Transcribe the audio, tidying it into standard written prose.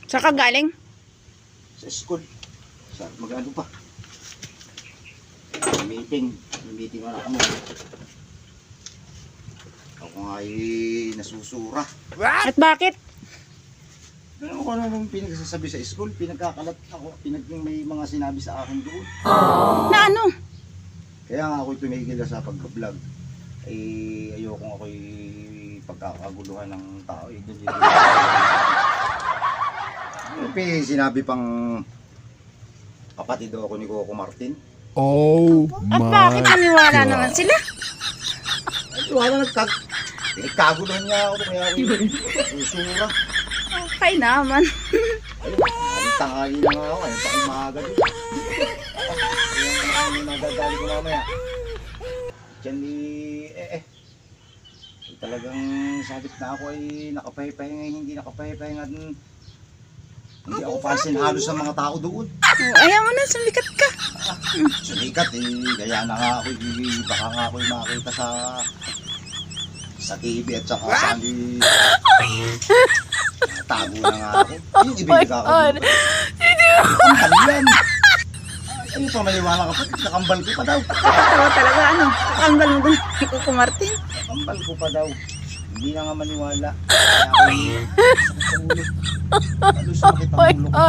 Saka galing? Sa school. Sa mag-ano pa. Meeting. Meeting na ako. Ako nga ay nasusura. At bakit? Ano ko ano pinagsasabi sa school? Pinagkakalat ako. May mga sinabi sa akin doon. Na ano? Kaya nga ako'y tumigil na sa pagka-vlog. Ayokong ako'y pagkakaguluhan ng tao. Sinabi pang kapatid daw ako ni Coco Martin. Oh At my bakit naniwala God. naman sila? Ay, wala pinagkaguluhan niya ako kaya ako'y susura. Okay naman. Ay, tanghali na nga ako. Ay, baka umaga din. Ay, nagdadali ko mamaya. Diyan talagang sabit na ako ay nakapahipahinga, hindi nakapahipahinga. Hindi ako pansin halos sa mga tao doon. Ayaw mo na, sumikat ka. Sumikat kaya na nga ako, baka nga ako makita sa TV at saka sa tago na nga ako. Yung ibig ako. Kambal yan. Ano pa maliwala ka pa? Nakambal ko pa daw. Tawa talaga, ano? Kakambal mo doon, Coco Martin. Nakambal ko pa daw. Hindi na nga maniwala. Kaya ako sakit sa ulo. Halos sakit ang ulo ko.